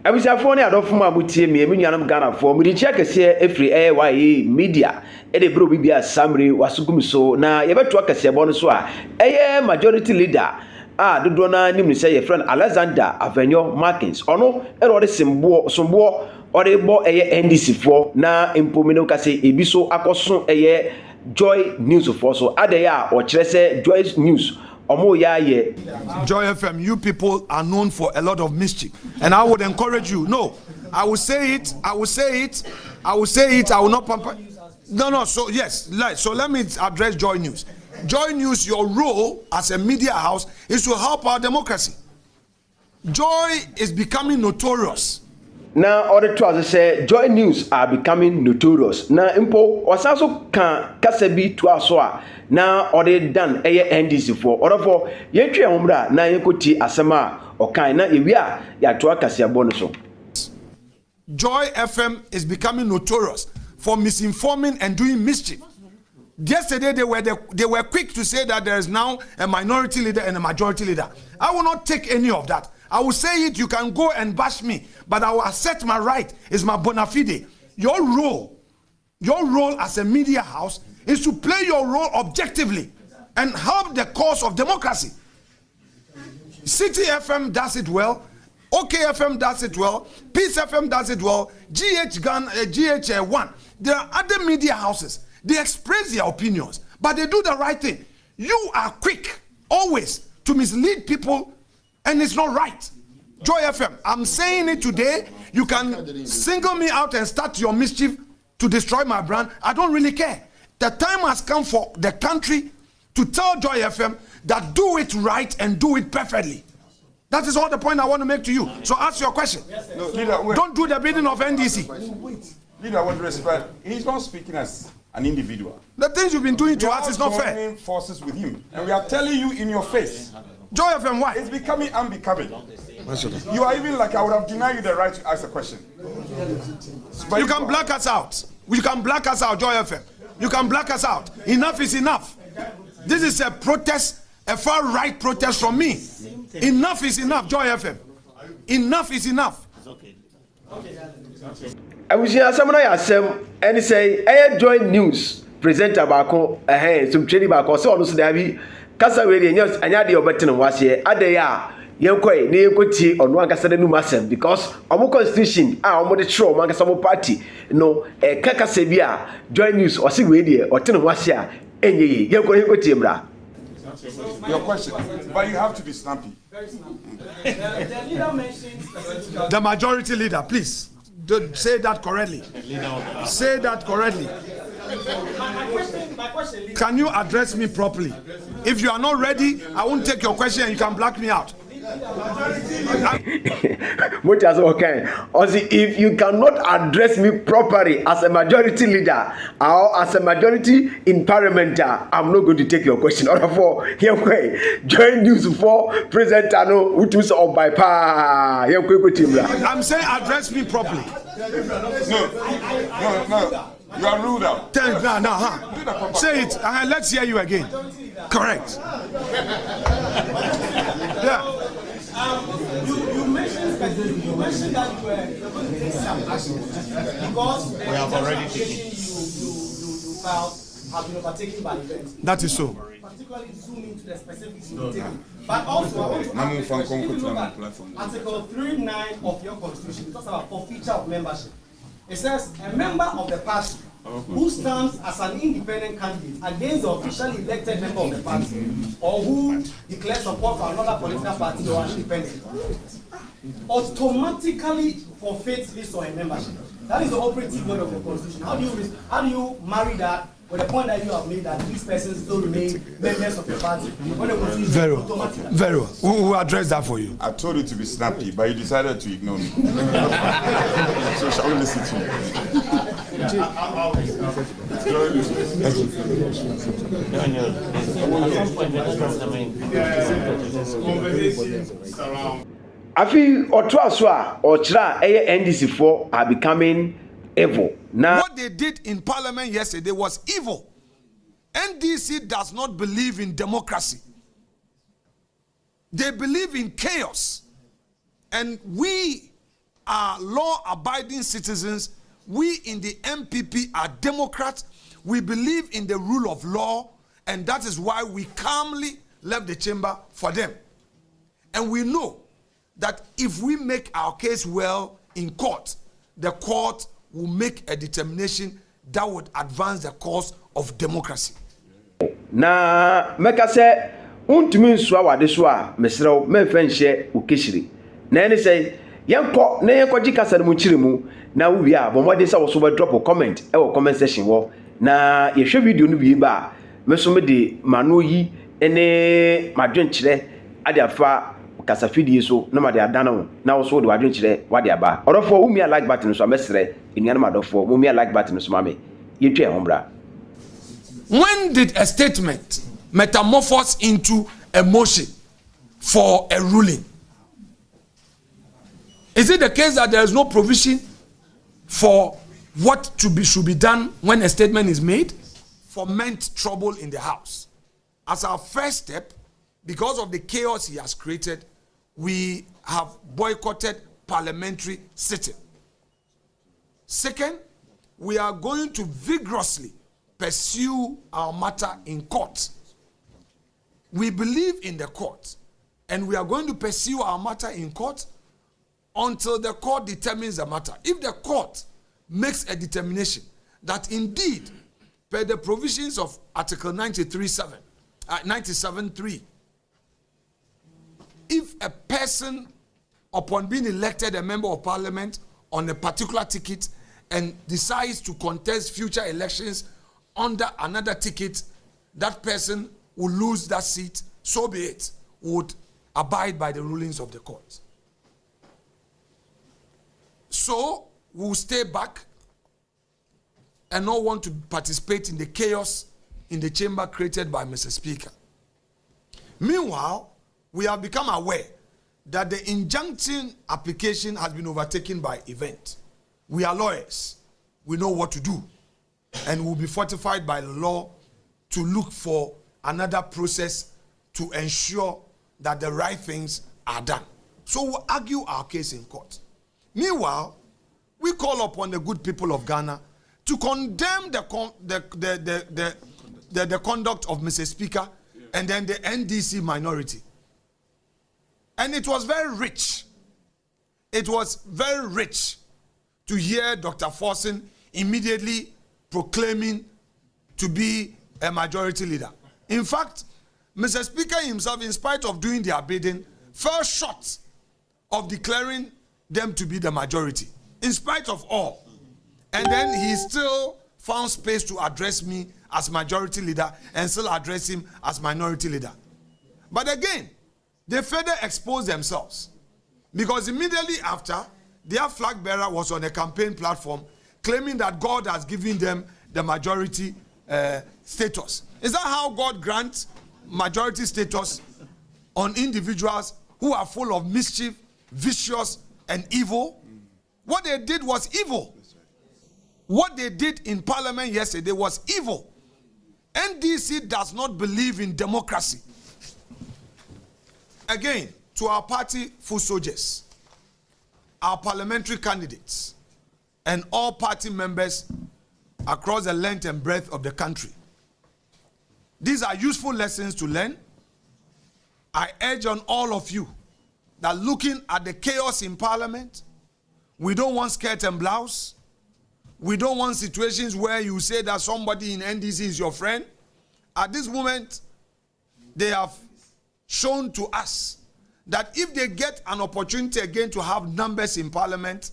Abisafo ne adofo ma butie me nuanam Ghana fo me di check se efri AYE media e de bro bibia samre wasugum so na yebeto akase bo no so a majority leader dodo na nim ni say your friend Alexander Afenyo-Markin ono e ro de sombo ore bo NDC fo na impomino kase ebi so akoso Joy News for so adeya o kire se Joy News Joy FM, you people are known for a lot of mischief, and I would encourage you. No, I will say it. I will not pamper. No. So yes, so let me address Joy News. Joy News, your role as a media house is to help our democracy. Joy is becoming notorious. Now, other to say Joy News are becoming notorious. Now, impo wasaso kan kasebi to aswa. Now, other done NDC for for yetwe umra na yekoti asema okan na ewia ya to akasia bonuso. Joy FM is becoming notorious for misinforming and doing mischief. Yesterday they were quick to say that there is now a minority leader and a majority leader. I will not take any of that. I will say it, you can go and bash me, but I will assert my right. It's my bona fide. Your role as a media house is to play your role objectively and help the cause of democracy. City FM does it well, OK FM does it well, Peace FM does it well, GH1. There are other media houses. They express their opinions, but they do the right thing. You are quick, always, to mislead people, and it's not right. Joy FM, I'm saying it today. You can single me out and start your mischief to destroy my brand. I don't really care. The time has come for the country to tell Joy FM that do it right and do it perfectly. That is all the point I want to make to you. So ask your question. No, leader, don't do the bidding of NDC. Leader, I want to respect. He's not speaking as an individual. The things you've been doing to us is not fair. We are joining forces with him, and we are telling you in your face. Joy FM, why? It's becoming unbecoming. You are even like I would have denied you the right to ask a question. But you can black us out. You can black us out, Joy FM. You can black us out. Enough is enough. This is a protest, a far right protest from me. Enough is enough, Joy FM. Enough is enough. I was here someone I asem and say Joy News presenter bako some training bako so no so there be kasa we dey news anya dey obetin was here adeya yenkoi na yekoti onu ankasa da num asem because omo constitution omo dey throw omo ankasa mo party no kakasa bi a Joy News o se we dey otin was here enye yekoti mra. Your question, but you have to be snappy. The leader mentions the majority leader, please. Say that correctly. Say that correctly. My question, can you address me properly? If you are not ready, I won't take your question and you can black me out. If you cannot address me properly as a majority leader or as a majority in parliament, I'm not going to take your question. Or for Joy News for President Ano Utus or by pa. I'm saying address me properly. No. You are ruled out. Say it. Let's hear you again. Correct. Yeah. You mentioned that you were going to take some action because we have already taken you filed have been overtaken by events. That is so. Particularly zoom into the specifics you taken. But also I want to ask you a question. If you look at Article 3.9 of your constitution, it talks about forfeiture of membership. It says a member of the party who stands as an independent candidate against the officially elected member of the party or who declares support for another political party or an independent automatically forfeits his or her membership. That is the operative word of the constitution. How do you marry that with the point that you have made that these persons still remain members of your party? Very well. Very well. We will address that for you. I told you to be snappy, but you decided to ignore me. So shall we listen to you? I feel Otuaswa or Chra NDC for are becoming evil. Now, what they did in parliament yesterday was evil. NDC does not believe in democracy. They believe in chaos. And we are law-abiding citizens. We in the NPP are Democrats. We believe in the rule of law, and that is why we calmly left the chamber for them. And we know that if we make our case well in court, the court will make a determination that would advance the cause of democracy. Na meka se untumi nso awade so a mesrew memfa nhye ukeshiri na ene se yenko na yenkoji kasa mu chiri mu na wuwi a bomode se wo so be drop comment e wo comment section wo na yehwe video no bi ba meso me de mano yi ene madwenkyere ade afa kasa fidie so na ma de adana na wo so de wadwenkyere wade aba orofo umi like button so mesre enuan madofo umi like button so ma me yetwe hombra. When did a statement metamorphose into a motion for a ruling? Is it the case that there is no provision for what should be done when a statement is made? Foment trouble in the House. As our first step, because of the chaos he has created, we have boycotted parliamentary sitting. Second, we are going to vigorously pursue our matter in court. We believe in the court, and we are going to pursue our matter in court until the court determines the matter. If the court makes a determination that indeed, per the provisions of Article 97.3, if a person, upon being elected a member of parliament on a particular ticket and decides to contest future elections under another ticket, that person will lose that seat, so be it, would abide by the rulings of the court. So, we'll stay back and not want to participate in the chaos in the chamber created by Mr. Speaker. Meanwhile, we have become aware that the injunction application has been overtaken by event. We are lawyers. We know what to do. And will be fortified by the law to look for another process to ensure that the right things are done. So we'll argue our case in court. Meanwhile, we call upon the good people of Ghana to condemn the conduct of Mr. Speaker and then the NDC minority. And it was very rich. It was very rich to hear Dr. Forson immediately proclaiming to be a majority leader. In fact, Mr. Speaker himself, in spite of doing their bidding, fell short of declaring them to be the majority, in spite of all. And then he still found space to address me as majority leader and still address him as minority leader. But again, they further exposed themselves, because immediately after, their flag bearer was on a campaign platform claiming that God has given them the majority status. Is that how God grants majority status on individuals who are full of mischief, vicious, and evil? What they did was evil. What they did in Parliament yesterday was evil. NDC does not believe in democracy. Again, to our party full soldiers, our parliamentary candidates, and all party members across the length and breadth of the country. These are useful lessons to learn. I urge on all of you that looking at the chaos in Parliament, we don't want skirt and blouse. We don't want situations where you say that somebody in NDC is your friend. At this moment, they have shown to us that if they get an opportunity again to have numbers in Parliament,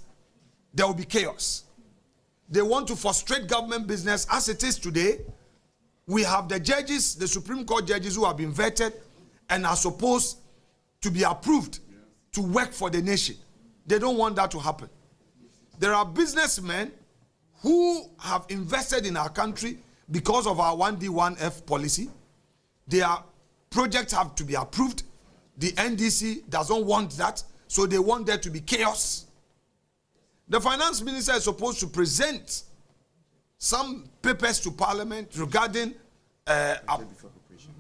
there will be chaos. They want to frustrate government business as it is today. We have the judges, the Supreme Court judges who have been vetted and are supposed to be approved to work for the nation. They don't want that to happen. There are businessmen who have invested in our country because of our 1D1F policy. Their projects have to be approved. The NDC doesn't want that, so they want there to be chaos. The finance minister is supposed to present some papers to Parliament regarding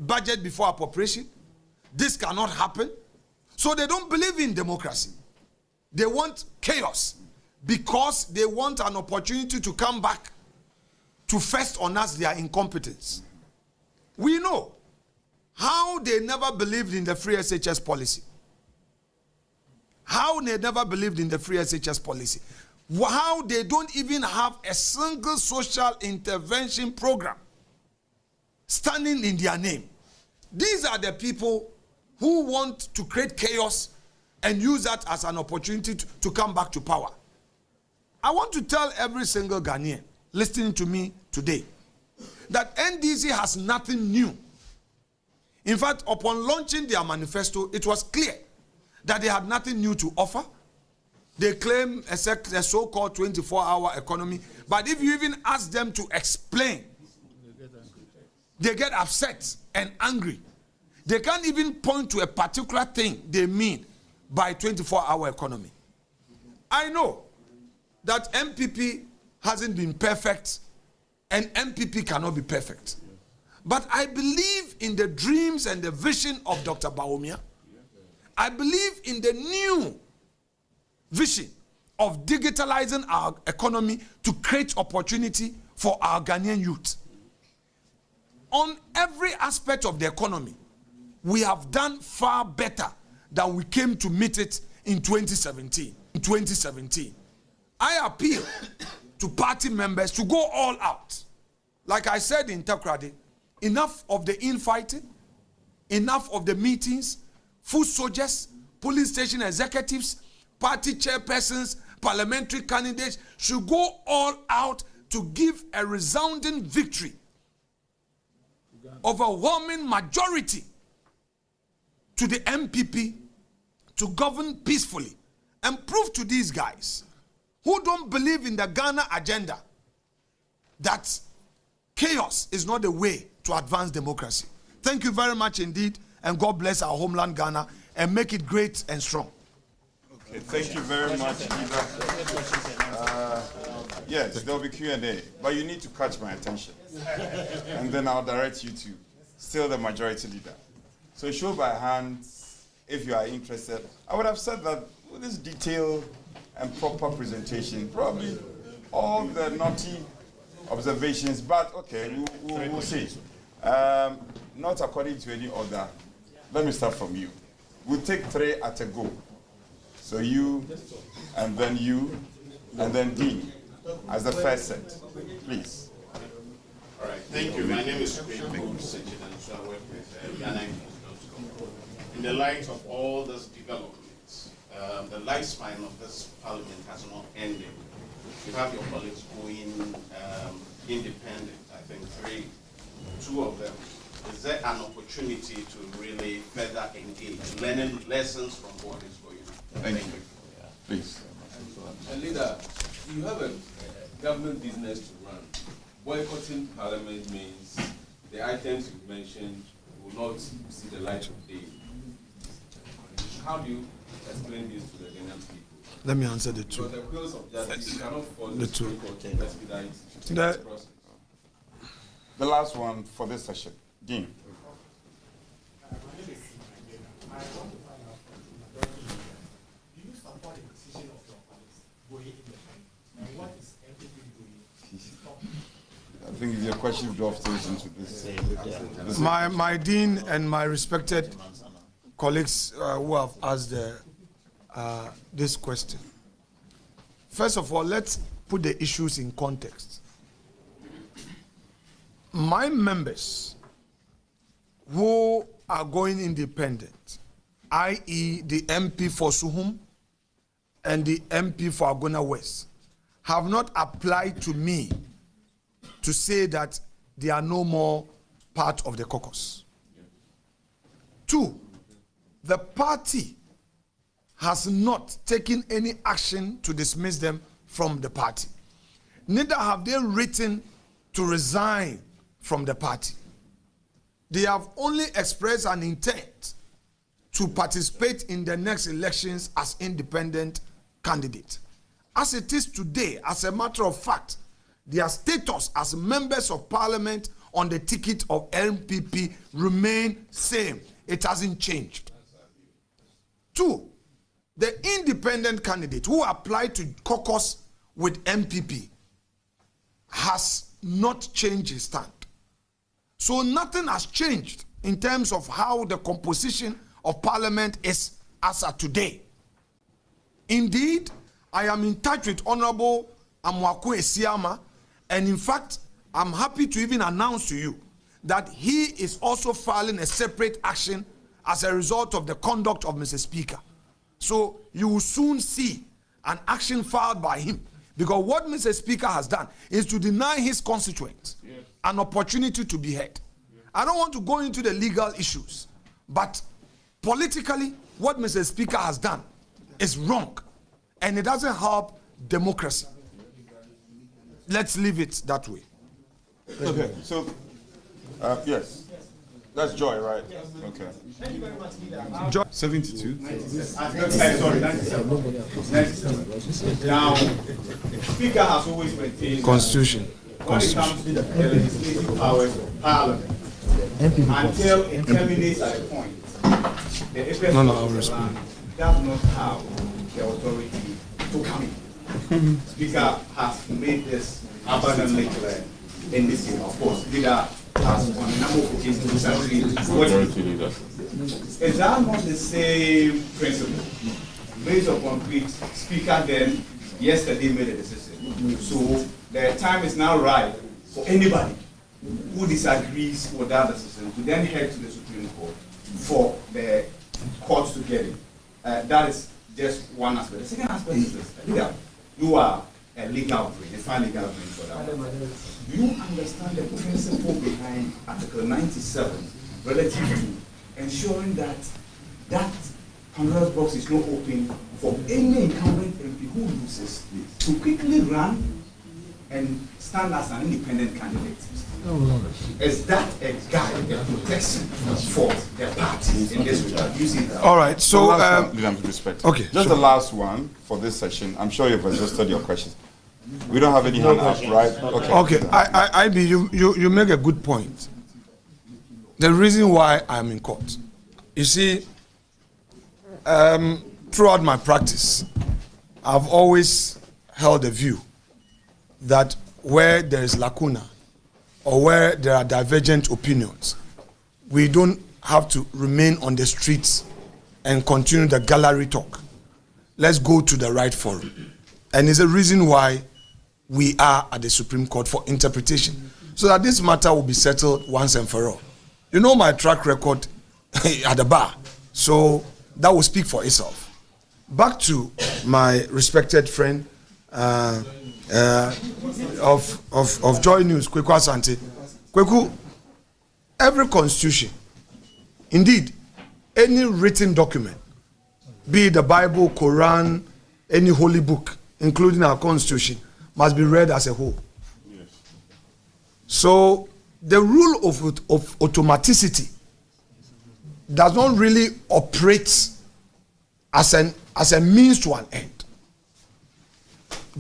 budget before appropriation. This cannot happen. So they don't believe in democracy. They want chaos because they want an opportunity to come back to fest on us their incompetence. We know how they never believed in the free SHS policy. How they never believed in the free SHS policy. How they don't even have a single social intervention program standing in their name. These are the people who want to create chaos and use that as an opportunity to come back to power. I want to tell every single Ghanaian listening to me today that NDC has nothing new. In fact, upon launching their manifesto, it was clear that they had nothing new to offer. They claim a so-called 24-hour economy, but if you even ask them to explain, they get upset and angry. They can't even point to a particular thing they mean by 24-hour economy. I know that NPP hasn't been perfect and NPP cannot be perfect. But I believe in the dreams and the vision of Dr. Bawumia. I believe in the new vision of digitalizing our economy to create opportunity for our Ghanaian youth. On every aspect of the economy, we have done far better than we came to meet it in 2017. In 2017, I appeal to party members to go all out. Like I said in Takrady, enough of the infighting, enough of the meetings, foot soldiers, police station executives, party chairpersons, parliamentary candidates should go all out to give a resounding victory, overwhelming majority to the NPP to govern peacefully and prove to these guys who don't believe in the Ghana agenda that chaos is not the way to advance democracy. Thank you very much indeed, and God bless our homeland Ghana and make it great and strong. Okay, thank you very much, yes, there will be Q&A, but you need to catch my attention. And then I'll direct you to still the majority leader. So show by hands, if you are interested. I would have said that with this detailed and proper presentation, probably all the naughty observations, but okay, we'll see. Not according to any order. Let me start from you. We'll take 3 at a go. So you, and then Dean, as the first set, please. All right, thank you. My name is Queen Sechin, and so I work with GhanaInfo.com. In the light of all these developments, the lifespan of this parliament has not ended. You have your colleagues going independent, I think 2 of them. Is there an opportunity to really further engage, learning lessons from what is going on? Thank you. Please. Leader, you have a government business to run. Boycotting parliament means the items you mentioned will not see the light of day. How do you explain this to the Ghanaian people? Let me answer the 2. Because the wheels of justice cannot force The 2. to expedite this process. The last one for this session, Dean. Do you support the decision of your colleagues going independent? And what is NPP doing? I think your question dovetails into this. My dean and my respected colleagues who have asked this question. First of all, let's put the issues in context. My members who are going independent, i.e. the MP for Suhum and the MP for Agona West, have not applied to me to say that they are no more part of the caucus. 2, the party has not taken any action to dismiss them from the party. Neither have they written to resign from the party. They have only expressed an intent to participate in the next elections as independent candidate. As it is today, as a matter of fact, their status as members of parliament on the ticket of NPP remain same. It hasn't changed. 2, the independent candidate who applied to caucus with NPP has not changed his stand. So nothing has changed in terms of how the composition of parliament is as of today. Indeed, I am in touch with Honorable Amwako Esiama, and in fact, I'm happy to even announce to you that he is also filing a separate action as a result of the conduct of Mr. Speaker. So you will soon see an action filed by him, because what Mr. Speaker has done is to deny his constituents an opportunity to be heard. I don't want to go into the legal issues, but politically, what Mr. Speaker has done is wrong, and it doesn't help democracy. Let's leave it that way. Okay, so, yes. That's Joy, right? Yes. Okay. Thank you very much, leader. Joy. 72. sorry, 97. Now, Speaker has always maintained Constitution. when it comes to the legislative powers of Parliament, until it terminates at a point, the apex I'll of the respond. land does not have the authority to come in. Speaker has made this abundantly clear in this year. Of course, leader has on a number of occasions disagreed. Is that not the same principle based upon which Speaker then yesterday made a decision? So the time is now right for anybody who disagrees with that decision to then head to the Supreme Court for the courts to get it. That is just one aspect. The second aspect is this. Leader, you are a legal brain, a fine legal brain for that one. Do you understand the principle behind Article 97 relative to ensuring that that Pandora's box is not open for any incumbent MP who loses to quickly run and stand as an independent candidate? Is that a guide, a protection for the parties in this regard? You see that? All right, so With respect. okay, Just sure. the last one for this session. I'm sure you've exhausted your questions. We don't have any hand up, right? Okay. Okay, IB, you make a good point. The reason why I'm in court, you see, throughout my practice, I've always held a view that where there is lacuna or where there are divergent opinions, we don't have to remain on the streets and continue the gallery talk. Let's go to the right forum. And it's a reason why we are at the Supreme Court for interpretation, so that this matter will be settled once and for all. You know my track record at the bar, so that will speak for itself. Back to my respected friend of Joy News, Kweku Asante. Kweku, every constitution, indeed, any written document, be it the Bible, Quran, any holy book, including our constitution, must be read as a whole. Yes. So the rule of automaticity does not really operate as a means to an end.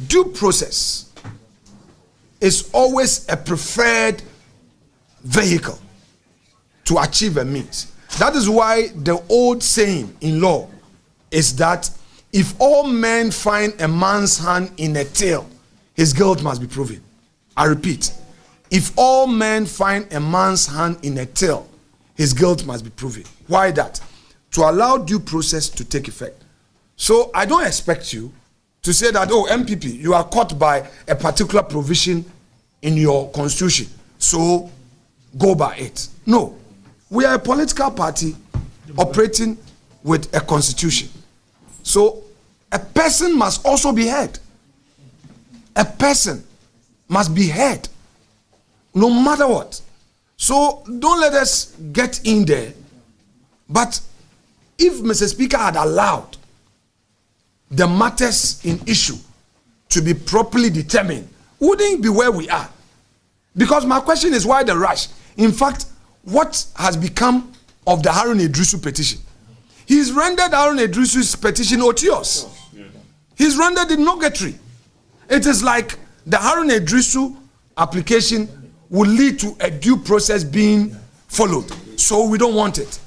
Due process is always a preferred vehicle to achieve a means. That is why the old saying in law is that if all men find a man's hand in a tale, his guilt must be proven. I repeat, if all men find a man's hand in a tale, his guilt must be proven. Why that? To allow due process to take effect. So I don't expect you to say that, oh, NPP, you are caught by a particular provision in your constitution, so go by it. No. We are a political party operating with a constitution. So a person must also be heard. A person must be heard, no matter what. So don't let us get in there. But if Mr. Speaker had allowed the matters in issue to be properly determined, wouldn't be where we are. Because my question is, why the rush? In fact, what has become of the Harun Idrisu petition? He's rendered Harun Idrisu's petition odious. He's rendered it nugatory. It is like the Harun Idrisu application will lead to a due process being followed. So we don't want it.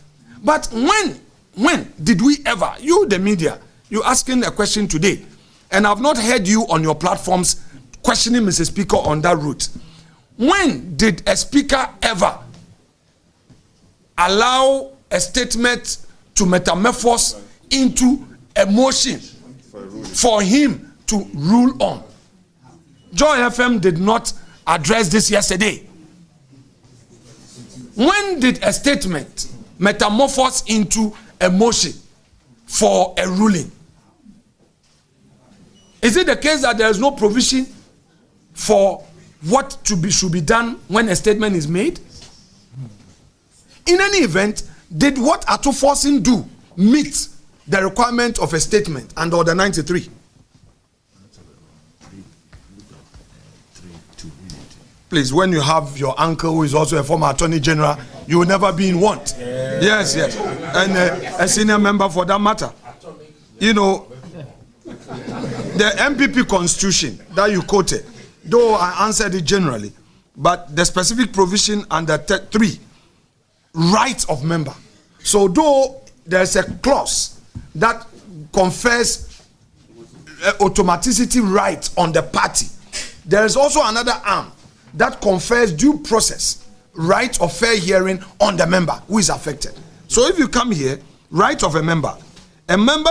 But when did we ever, you the media, you're asking a question today, and I've not heard you on your platforms questioning Mr. Speaker on that route. When did a speaker ever allow a statement to metamorphose into a motion for him to rule on? Joy FM did not address this yesterday. When did a statement metamorphose into a motion for a ruling? Is it the case that there is no provision for what should be done when a statement is made? In any event, did what Atufosin do meet the requirement of a statement under Order 93? Please, when you have your uncle who is also a former Attorney General, you will never be in want. Yes. And a senior member for that matter. You know, the NPP constitution that you quoted, though I answered it generally, but the specific provision under 3, rights of member. So though there's a clause that confers automaticity rights on the party, there is also another arm that confers due process, right of fair hearing on the member who is affected. So if you come here, right of a member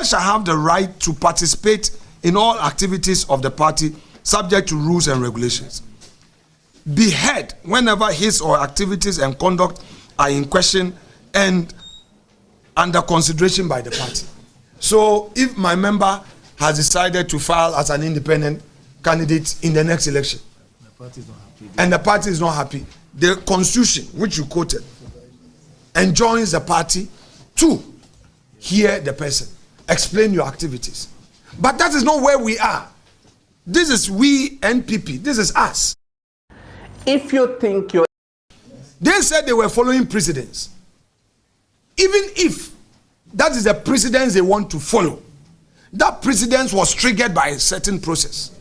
shall have the right to participate in all activities of the party subject to rules and regulations. Be heard whenever his or activities and conduct are in question and under consideration by the party. So if my member has decided to file as an independent candidate in the next election, and the party is not happy, the constitution which you quoted enjoins the party to hear the person, explain your activities. But that is not where we are. This is we NPP. This is us. If you think you're... They said they were following precedents. Even if that is the precedents they want to follow, that precedence was triggered by a certain process.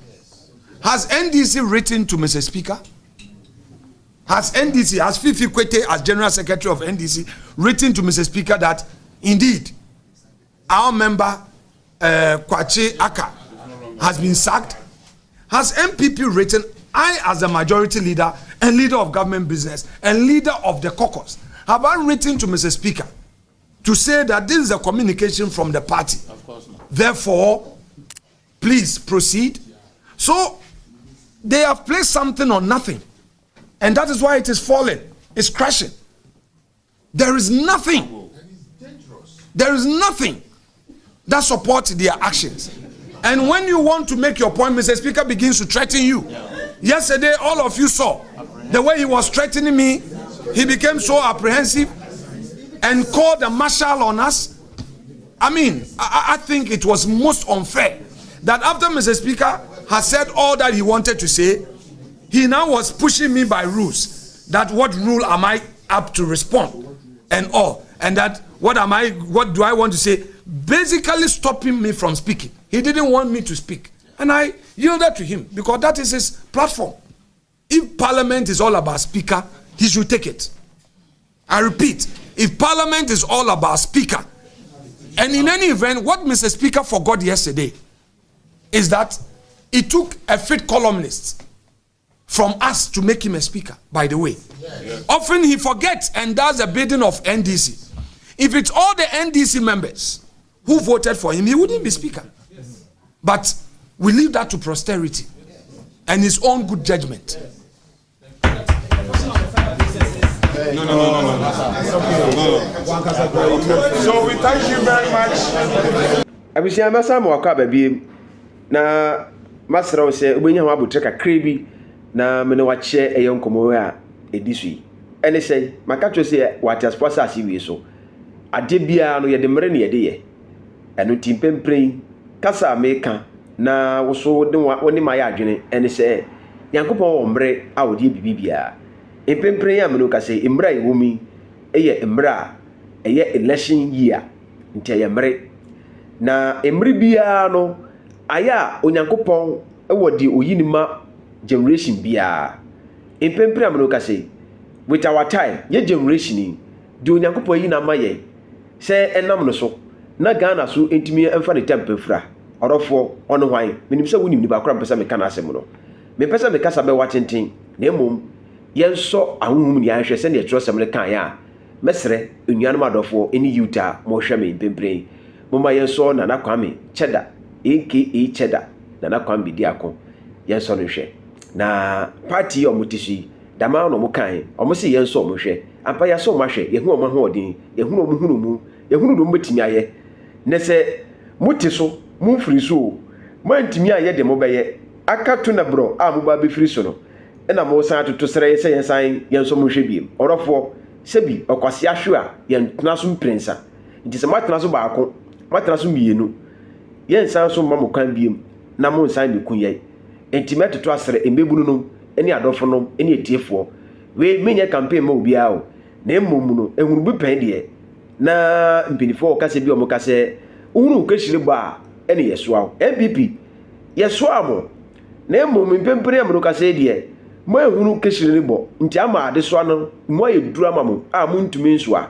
Has NDC written to Mr. Speaker? Has Fifi Kwete, as General Secretary of NDC, written to Mr. Speaker that indeed our member Kwache Aka has been sacked? Has NPP written, I as the majority leader and leader of government business and leader of the caucus, have I written to Mr. Speaker to say that this is a communication from the party? Of course not. Therefore, please proceed. So they have placed something on nothing, and that is why it is falling, it's crashing. There is nothing. There is nothing that supports their actions. And when you want to make your point, Mr. Speaker begins to threaten you. Yesterday, all of you saw the way he was threatening me. He became so apprehensive and called a marshal on us. I mean, I think it was most unfair that after Mr. Speaker has said all that he wanted to say, he now was pushing me by rules. That what rule am I up to respond and all, and that what do I want to say? Basically stopping me from speaking. He didn't want me to speak, and I yielded to him because that is his platform. If Parliament is all about Speaker, he should take it. I repeat, if Parliament is all about Speaker, and in any event, what Mr. Speaker forgot yesterday is that it took a fit columnist from us to make him a speaker, by the way. Often he forgets and does the bidding of NDC. If it's all the NDC members who voted for him, he wouldn't be speaker. But we leave that to posterity and his own good judgment. No. So we thank you very much. Abisia masa mo akwa babiem na masra wo se obenya ho abotre kakra bi na me ne wa che eyonkomo a edisui ene sei maka twa se wati sponsor wi so ade bia no ye de mere ne ye de ye eno timpempren kasa meka na wo so de woni ma ya adwene ene sei yankopon wo mere a wo de bibia empempren ya me no kase imra iwomi eye imra eye election year ntia ye mere na emri bia no aya onyankopon ewodi oyinima generation bia empempre amno kase with our time ye generation di onyankopon yina maye se enam no so na Ghana so entimi emfa ne tempe fra orofo ono hwan menim sɛ wonim ni ba kora mpesa me kana asɛm no me pesa me kasa be watenten na emom yenso ahunhum ni ahwɛ sɛ ne trosem le kan ya mesre enuanom adofo eni yuta mo hwɛ me pempren moma yenso na nakwame cheda aka cheda na nakwame bidi akon yenso no hwɛ na party omotishi dama no mo kan omo se yenso mo hwɛ ampa ya so mo hwɛ yehu omo ho odin yehu omo hunu mu yehu do mbetimi aye ne sɛ muti so mumfiri so mantimi aye de mo bɛyɛ aka to na bro a mo ba be firi so no na mo san to sere sɛ yensan yenso mo hwɛ biem orofo sebi okwase ahwe a yentena so mprensa nti sɛ matena so baako matena so mienu yensan so mamo kan biem na mo nsan be kunyai enti metoto asere embebunu no eni adofo no eni etiefo we menye campaign ma obi a o na emom no ehunu bi pen de na mpinifo ka se bi o mo ka se uhunu ka shire ba eni yesoa NPP yesoa mo na emom mpempere am no ka se de mo ehunu ka shire bo nti ama ade so no mo ayeduru ama mo a mo ntumi nsoa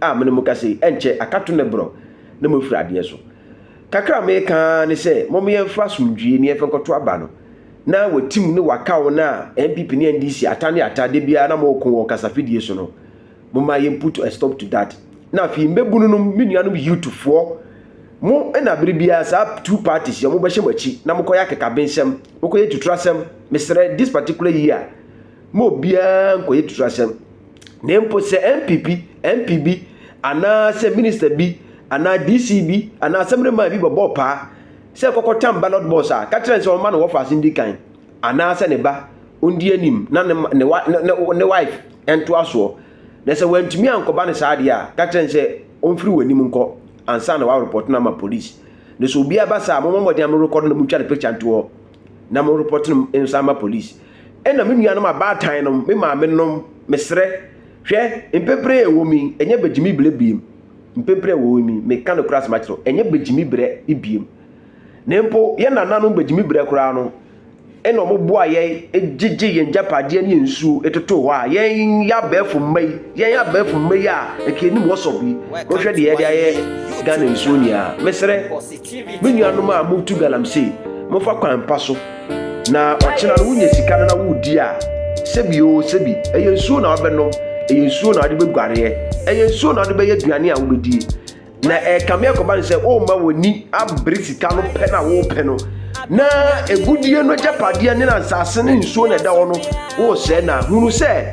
a me mo ka se enche akato ne bro na mo fura ade so kakra me ka ne se mo me yemfa sumdwie ne yefa nkoto aba no na watim ne wakaw na NPP ne NDC atane atade bia na mo ko kasafidie so no mo ma yem put a stop to that na fi mbebunu no menuanom youthfo mo na bere bia sa two parties yo mo behye machi na mo koya keka bensem mo koya tutrasem mesre this particular year mo bia koya tutrasem na mpo se NPP ana se minister bi ana DCB ana assembly man bi bobo pa se kokotam ballot box a ka tren se o ma no wo fa sindi kan ana se ne ba ondi anim na ne wife ento aso na se wantumi ankoba ne saade a ka tren se onfiri wanim nko ansa na wa report na ma police ne so bia ba sa mo mo dem record na mu twa picture nto na mo report no ensa ma police na me nua no ma ba tan no me ma me no mesre hwe empepre ewomi enye bagimi blebiem mpempre wo mi me kan kura smatro enye bagimi bre ibiem nempo ye nana no bagimi bre kura no eno mo boa ye ejije ye njapade ne nsuo etoto ho a ye ya befu mai ye ya befu mai a ekeni mo so bi wo hwe de ye de aye Ghana nsuo ni a mesre menuanom a mo tu galamsey mo fa kwan paso na ochina no wunye sika na wudi a sebi eye nsuo na obenom eye nsuo na ade beguare eye nsuo na ade be yaduane a wobedi na kame akoba ne se o ma woni abrisika no pe na wo pe no na egudie no japade ne na nsase ne nsuo na da wo no wo se na hunu se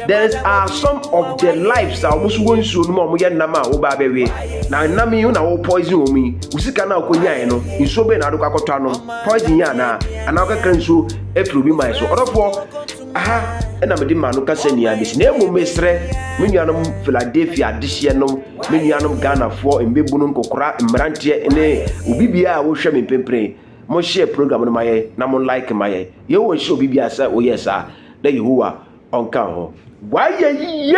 there are some of the lives that almost won nsuo no ma mo ye nam a wo ba bewe na nam yi na wo poison wo mi usika na akonya no nsuo be na ado kwakotwa no poison ya na ana okaka nsuo efru bi mai so orofo aha ena me di manu ka se nia bisi na emu mesre menuanom Philadelphia adihye no menuanom Ghana fo embebunu nkokora mrantie ne obibia a wo hwe me pempren mo share program no maye na mo like maye ye wo share obibia sa wo yesa na Yehowa onka ho wa ye